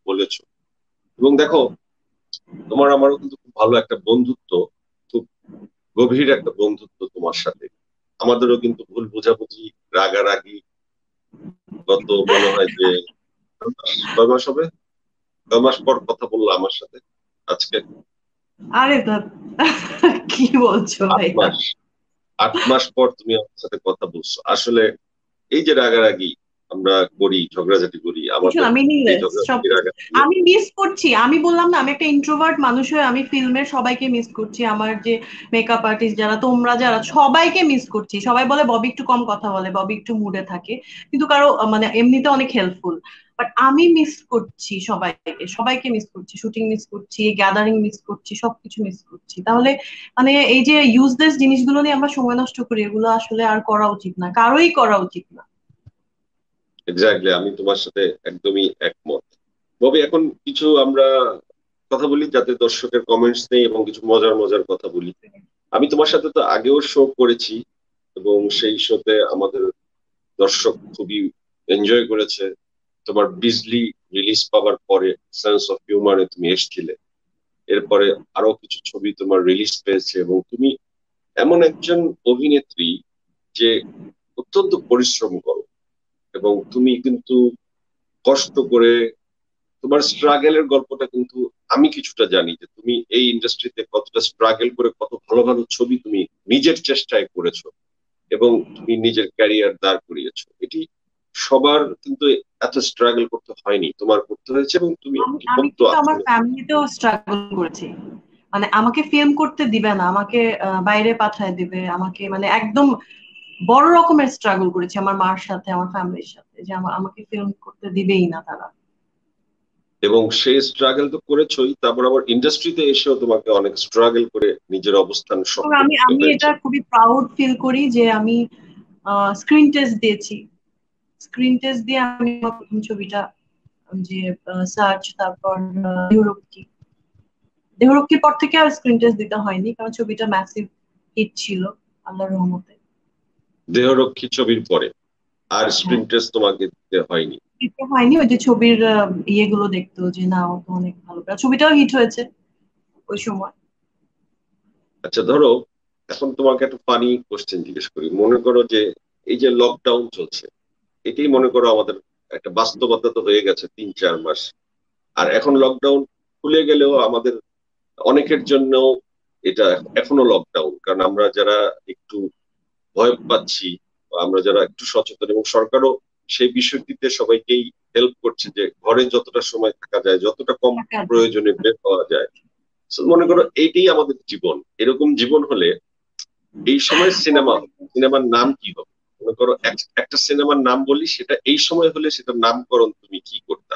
বলেছো। এবং দেখো, তোমার আমারও কিন্তু খুব ভালো একটা বন্ধুত্ব, খুব গভীর একটা বন্ধুত্ব তোমার সাথে। আমাদেরও কিন্তু ভুল বোঝাবুঝি, রাগারাগি গত মনে হয় যে কয় মাস হবে, কয় মাস পর কথা বললো আমার সাথে আজকে। আরে কি বলছো আট ভাইয়া? মাস 8 মাস পর তুমি আমার সাথে কথা বলছো। আসলে এই যে রাগারাগি আমরা করি, ঝগড়াঝাটি করি, কিছু আমাদের না, এই মিনিংলেস ঝগড়াঝাটি সবকিছু। রাগারাগি। আমি মিস করছি, আমি বললাম না আমি একটা ইন্ট্রোভার্ট মানুষ হয়ে আমি ফিল্মের সবাইকে মিস করছি, আমার যে মেকআপ আর্টিস্ট যারা, তোমরা যারা, সবাইকে মিস করছি। সবাই বলে ববি একটু কম কথা বলে, ববি একটু মুডে থাকে, কিন্তু কারো মানে এমনিতে অনেক হেল্পফুল। বাট আমি মিস করছি সবাইকে, সবাইকে মিস করছি, শুটিং মিস করছি, গ্যাদারিং মিস করছি, সবকিছু মিস করছি। তাহলে মানে এই যে ইউজলেস জিনিসগুলো নিয়ে আমরা সময় নষ্ট করি, এগুলো আসলে আর করা উচিত না, কারোই করা উচিত না। এক্স্যাক্টলি, আমি তোমার সাথে একদমই একমত। ববি, এখন কিছু আমরা কথা বলি যাতে দর্শকের কমেন্টস নেই, এবং কিছু মজার মজার কথা বলি। আমি তোমার সাথে তো আগেও শো করেছি, এবং সেই শোতে আমাদের দর্শক খুবই এনজয় করেছে। তোমার বিজলি রিলিজ পাওয়ার পরে সেন্স অফ হিউমারে তুমি এসেছিলে। এরপরে আরো কিছু ছবি তোমার রিলিজ পেয়েছে, এবং তুমি এমন একজন অভিনেত্রী যে অত্যন্ত পরিশ্রম করো, এবং তুমি কিন্তু কষ্ট করে তোমার স্ট্রাগেলের গল্পটা কিন্তু আমি কিছুটা জানি, যে তুমি এই ইন্ডাস্ট্রিতে কতটা স্ট্রাগল করে কত ভালো ভালো ছবি তুমি নিজের চেষ্টায় করেছো, এবং তুমি নিজের ক্যারিয়ার দাঁড় করিয়েছো। এটি সবার কিন্তু এত স্ট্রাগল করতে হয়নি, তোমার করতে হয়েছে, এবং তুমি আমি একটি আমি পদ্ম কিন্তু আমার আসলে। ফ্যামিলিতেও স্ট্রাগল করেছি। মানে আমাকে ফিল্ম করতে দিবে না, আমাকে বাইরে পাঠায় দিবে, আমাকে মানে একদম বড় রকমের স্ট্রাগল করেছি আমার মার সাথে, আমার ফ্যামিলির সাথে, যে আমাকে ফিল্ম করতে দিবেই না তারা। এবং সেই স্ট্রাগল তো করেছোই, তারপর আবার ইন্ডাস্ট্রিতে এসেও তোমাকে অনেক স্ট্রাগল করে নিজের অবস্থান এবং শক্ত আমি করতে আমি হয়েছে। এটা খুবই প্রাউড ফিল করি যে আমি স্ক্রিন টেস্ট দিয়েছি। স্ক্রিন টেস্ট দিয়ে আমি আমার প্রথম ছবিটা, যে সার্চ, তারপর দেহরক্ষী, দেহরক্ষীর পর থেকে আর স্ক্রিন টেস্ট দিতে হয়নি, কারণ ছবিটা ম্যাসিভ হিট ছিল আল্লাহর রহমতে। দেহরক্ষী ছবির পরে আর হ্যাঁ, স্ক্রিন টেস্ট তোমাকে দিতে হয়নি? দিতে হয়নি, ওই যে ছবির ইয়েগুলো দেখতো যে না ও তো অনেক ভালো করে, ছবিটাও হিট হয়েছে ওই সময়। আচ্ছা, ধরো এখন তোমাকে একটা ফানি কোশ্চেন জিজ্ঞেস করি। মনে করো যে এই যে লকডাউন চলছে, এটাই মনে করো আমাদের একটা বাস্তবতা তো হয়ে গেছে 3-4 মাস। আর এখন লকডাউন খুলে গেলেও আমাদের অনেকের জন্য এটা এখনো লকডাউন, কারণ আমরা যারা একটু ভয় পাচ্ছি, বা আমরা যারা একটু সচেতন, এবং সরকারও সেই বিষয়টিতে সবাইকেই হেল্প করছে যে ঘরে যতটা সময় থাকা যায়, যতটা কম টাকা দেয়। প্রয়োজনে বের হওয়া যায়। So, মনে করো এইটাই আমাদের জীবন। এরকম জীবন হলে এই সময় সিনেমা, সিনেমার নাম কি হবে? মনে করো একটা সিনেমার নাম বলি, সেটা এই সময় হলে সেটার নামকরণ তুমি কি করবে?